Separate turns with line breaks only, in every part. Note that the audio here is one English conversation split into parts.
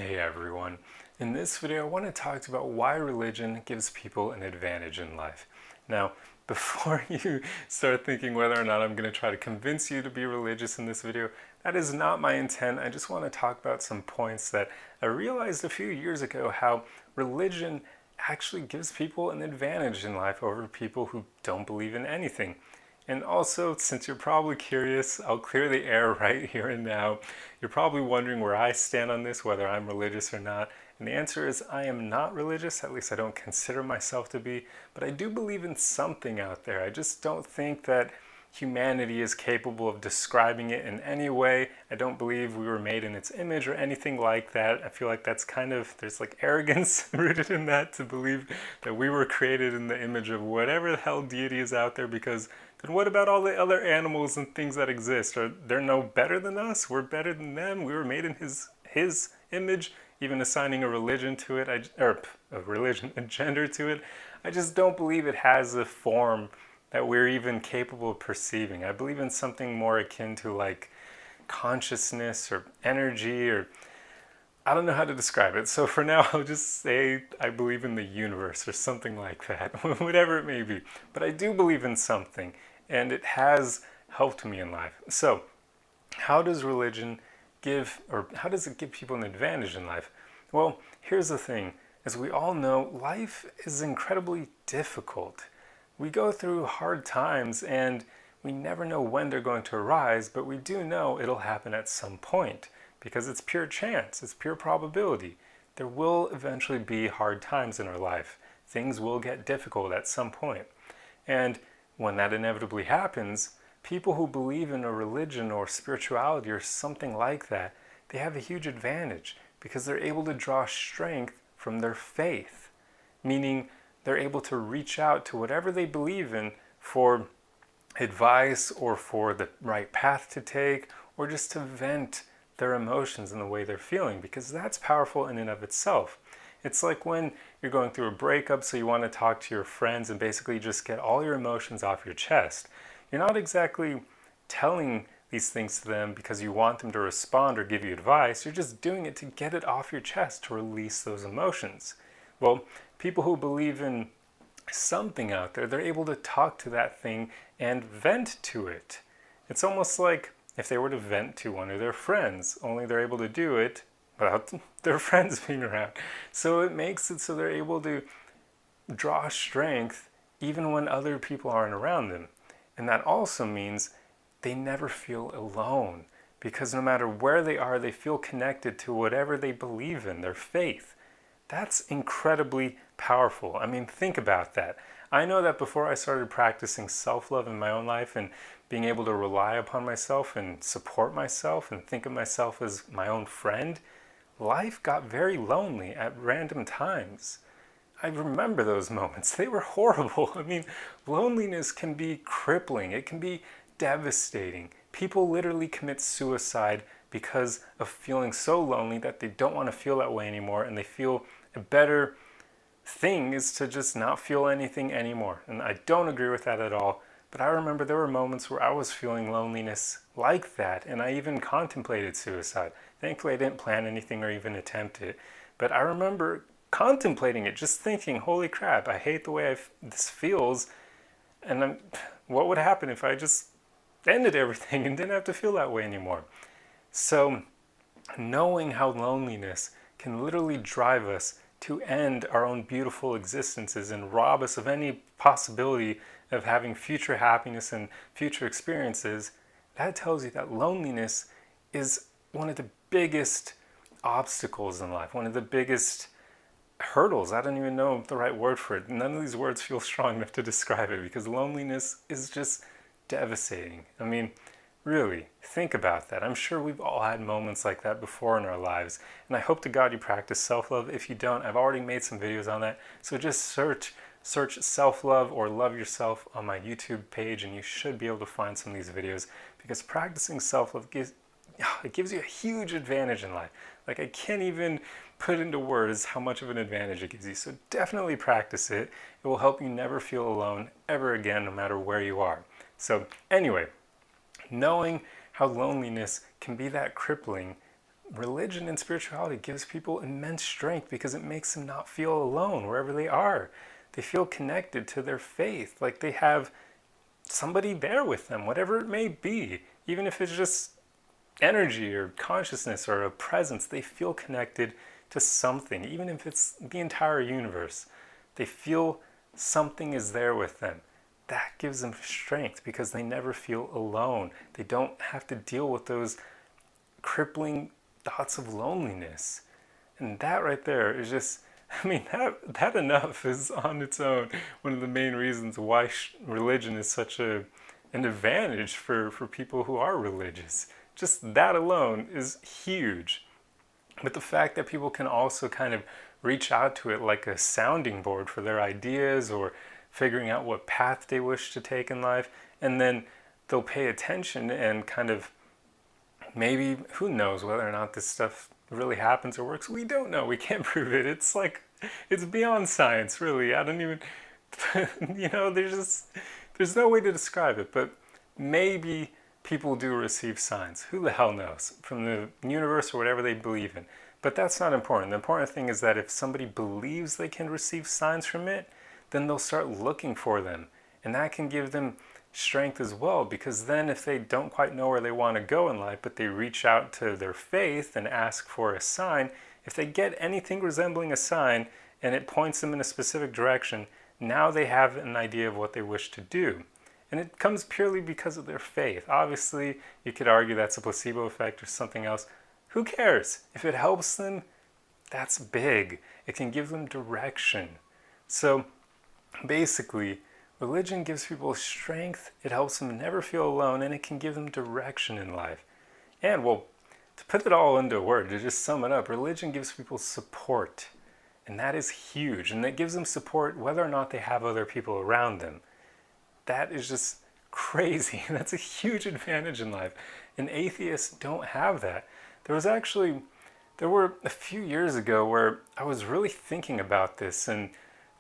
Hey everyone. In this video I want to talk about why religion gives people an advantage in life. Now, before you start thinking whether or not I'm going to try to convince you to be religious in this video, that is not my intent. I just want to talk about some points that I realized a few years ago, how religion actually gives people an advantage in life over people who don't believe in anything. And also, since you're probably curious, I'll clear the air right here and now. You're probably wondering where I stand on this, whether I'm religious or not. And the answer is I am not religious, at least I don't consider myself to be, but I do believe in something out there. I just don't think that humanity is capable of describing it in any way. I don't believe we were made in its image or anything like that. I feel like that's kind of, there's like arrogance rooted in that, to believe that we were created in the image of whatever the hell deity is out there, because then what about all the other animals and things that exist? Are they no better than us? We're better than them. We were made in his image, even assigning a religion to it, or a religion, a gender to it. I just don't believe it has a form that we're even capable of perceiving. I believe in something more akin to like consciousness or energy, or I don't know how to describe it. So for now, I'll just say I believe in the universe or something like that, whatever it may be. But I do believe in something, and it has helped me in life. So how does religion give, or how does it give people an advantage in life? Well, here's the thing. As we all know, life is incredibly difficult. We go through hard times and we never know when they're going to arise, but we do know it'll happen at some point because it's pure chance, it's pure probability. There will eventually be hard times in our life. Things will get difficult at some point. And when that inevitably happens, people who believe in a religion or spirituality or something like that, they have a huge advantage because they're able to draw strength from their faith, meaning they're able to reach out to whatever they believe in for advice or for the right path to take, or just to vent their emotions and the way they're feeling, because that's powerful in and of itself. It's like when you're going through a breakup, so you want to talk to your friends and basically just get all your emotions off your chest. You're not exactly telling these things to them because you want them to respond or give you advice. You're just doing it to get it off your chest, to release those emotions. Well, people who believe in something out there, they're able to talk to that thing and vent to it. It's almost like if they were to vent to one of their friends, only they're able to do it without their friends being around. So it makes it so they're able to draw strength even when other people aren't around them. And that also means they never feel alone, because no matter where they are, they feel connected to whatever they believe in, their faith. That's incredibly powerful. I mean, think about that. I know that before I started practicing self-love in my own life and being able to rely upon myself and support myself and think of myself as my own friend, life got very lonely at random times. I remember those moments. They were horrible. I mean, loneliness can be crippling. It can be devastating. People literally commit suicide because of feeling so lonely that they don't want to feel that way anymore, and they feel a better thing is to just not feel anything anymore. And I don't agree with that at all. But I remember there were moments where I was feeling loneliness like that, and I even contemplated suicide. Thankfully, I didn't plan anything or even attempt it. But I remember contemplating it, just thinking, holy crap, I hate the way this feels. And what would happen if I just ended everything and didn't have to feel that way anymore? So knowing how loneliness can literally drive us to end our own beautiful existences and rob us of any possibility of having future happiness and future experiences, that tells you that loneliness is one of the biggest obstacles in life, one of the biggest hurdles. I don't even know the right word for it. None of these words feel strong enough to describe it, because loneliness is just devastating. I mean, really, think about that. I'm sure we've all had moments like that before in our lives. And I hope to God you practice self-love. If you don't, I've already made some videos on that. So just search self-love or love yourself on my YouTube page, and you should be able to find some of these videos, because practicing self-love gives you a huge advantage in life. Like, I can't even put into words how much of an advantage it gives you. So definitely practice it. It will help you never feel alone ever again, no matter where you are. So anyway, knowing how loneliness can be that crippling religion and spirituality gives people immense strength because it makes them not feel alone wherever they are. They feel connected to their faith, like they have somebody there with them, whatever it may be. Even if it's just energy or consciousness or a presence, they feel connected to something. Even if it's the entire universe, they feel something is there with them. That gives them strength because they never feel alone. They don't have to deal with those crippling thoughts of loneliness. And that right there is just, I mean, that enough is on its own one of the main reasons why religion is such an advantage for people who are religious. Just that alone is huge. But the fact that people can also kind of reach out to it like a sounding board for their ideas or figuring out what path they wish to take in life, and then they'll pay attention and kind of maybe, who knows whether or not this stuff really happens or works. We don't know. We can't prove it. It's like, it's beyond science, really. I don't even, there's no way to describe it, but maybe people do receive signs. Who the hell knows? From the universe or whatever they believe in. But that's not important. The important thing is that if somebody believes they can receive signs from it, then they'll start looking for them. And that can give them strength as well, because then if they don't quite know where they want to go in life, but they reach out to their faith and ask for a sign, if they get anything resembling a sign and it points them in a specific direction, now they have an idea of what they wish to do. And it comes purely because of their faith. Obviously, you could argue that's a placebo effect or something else. Who cares? If it helps them, that's big. It can give them direction. So basically, religion gives people strength, it helps them never feel alone, and it can give them direction in life. And, well, to put it all into a word, to just sum it up, religion gives people support. And that is huge. And it gives them support whether or not they have other people around them. That is just crazy. That's a huge advantage in life. And atheists don't have that. There were a few years ago where I was really thinking about this and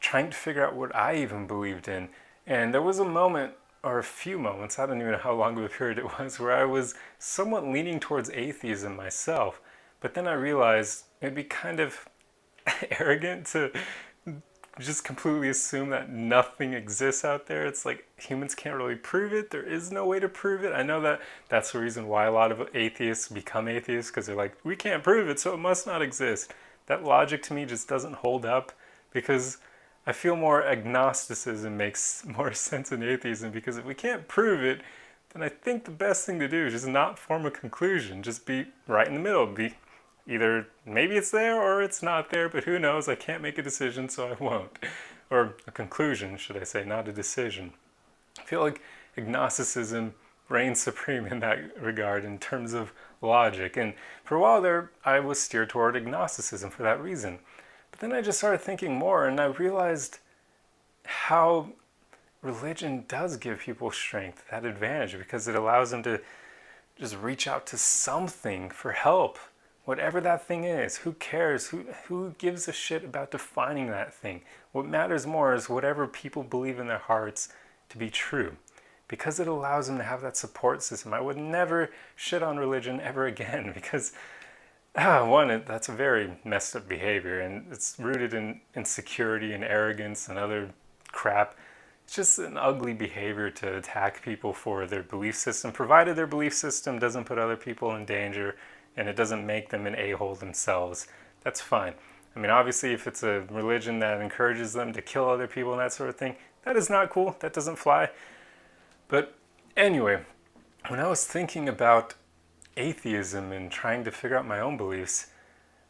trying to figure out what I even believed in. And there was a moment, or a few moments, I don't even know how long of a period it was, where I was somewhat leaning towards atheism myself. But then I realized it'd be kind of arrogant to just completely assume that nothing exists out there. It's like humans can't really prove it. There is no way to prove it. I know that that's the reason why a lot of atheists become atheists, because they're like, we can't prove it, so it must not exist. That logic to me just doesn't hold up, because I feel more agnosticism makes more sense than atheism, because if we can't prove it, then I think the best thing to do is just not form a conclusion. Just be right in the middle. Be either maybe it's there or it's not there, but who knows? I can't make a decision, so I won't. Or a conclusion, should I say, not a decision. I feel like agnosticism reigns supreme in that regard in terms of logic. And for a while there, I was steered toward agnosticism for that reason. But then I just started thinking more, and I realized how religion does give people strength, that advantage, because it allows them to just reach out to something for help. Whatever that thing is, who cares? Who gives a shit about defining that thing? What matters more is whatever people believe in their hearts to be true, because it allows them to have that support system. I would never shit on religion ever again, because one, that's a very messed up behavior, and it's rooted in insecurity and arrogance and other crap. It's just an ugly behavior to attack people for their belief system, provided their belief system doesn't put other people in danger and it doesn't make them an a-hole themselves. That's fine. I mean, obviously, if it's a religion that encourages them to kill other people and that sort of thing, that is not cool. That doesn't fly. But anyway, when I was thinking about atheism and trying to figure out my own beliefs,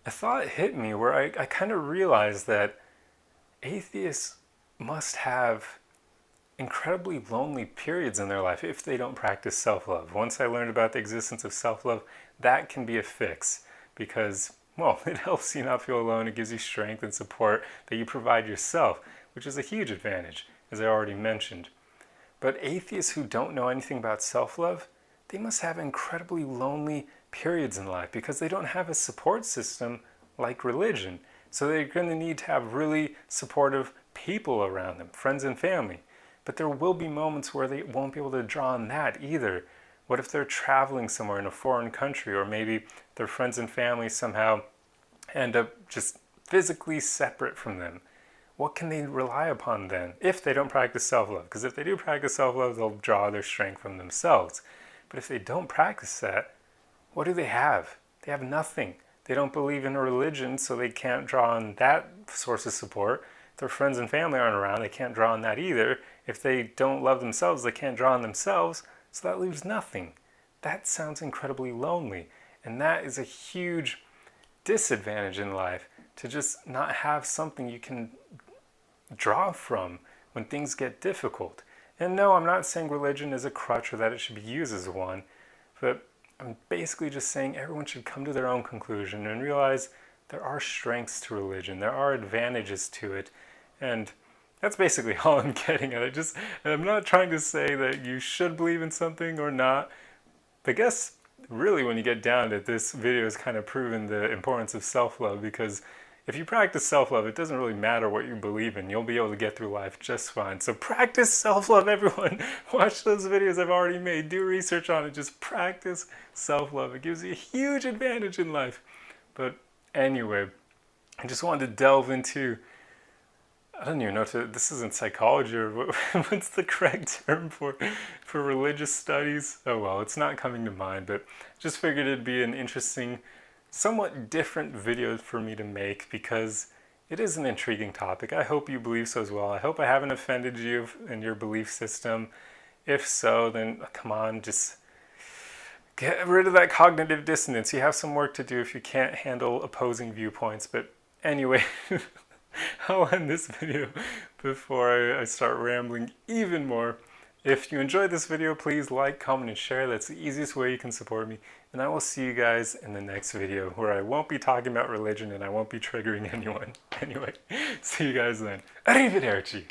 a thought hit me where I kind of realized that atheists must have incredibly lonely periods in their life if they don't practice self-love. Once I learned about the existence of self-love, that can be a fix, because, well, it helps you not feel alone. It gives you strength and support that you provide yourself, which is a huge advantage, as I already mentioned. But atheists who don't know anything about self-love, they must have incredibly lonely periods in life because they don't have a support system like religion. So they're going to need to have really supportive people around them, friends and family. But there will be moments where they won't be able to draw on that either, What if they're traveling somewhere in a foreign country, or maybe their friends and family somehow end up just physically separate from them? What can they rely upon then if they don't practice self-love? Because if they do practice self-love, they'll draw their strength from themselves. But if they don't practice that, what do they have? They have nothing. They don't believe in a religion, so they can't draw on that source of support. If their friends and family aren't around, they can't draw on that either. If they don't love themselves, they can't draw on themselves, so that leaves nothing. That sounds incredibly lonely, and that is a huge disadvantage in life, to just not have something you can draw from when things get difficult. And no, I'm not saying religion is a crutch or that it should be used as one, but I'm basically just saying everyone should come to their own conclusion and realize there are strengths to religion, there are advantages to it, and that's basically all I'm getting at. I'm not trying to say that you should believe in something or not. I guess really when you get down to it, this video has kind of proven the importance of self-love, because if you practice self-love, it doesn't really matter what you believe in. You'll be able to get through life just fine. So practice self-love, everyone. Watch those videos I've already made. Do research on it. Just practice self-love. It gives you a huge advantage in life. But anyway, I just wanted to delve into, I don't even know if this isn't psychology or what's the correct term for religious studies. Oh well, it's not coming to mind, but just figured it'd be an interesting, somewhat different video for me to make, because it is an intriguing topic. I hope you believe so as well. I hope I haven't offended you in your belief system. If so, then come on, just get rid of that cognitive dissonance. You have some work to do if you can't handle opposing viewpoints. But anyway, I'll end this video before I start rambling even more. If you enjoyed this video, please like, comment, and share. That's the easiest way you can support me. And I will see you guys in the next video, where I won't be talking about religion and I won't be triggering anyone. Anyway, see you guys then. Arrivederci!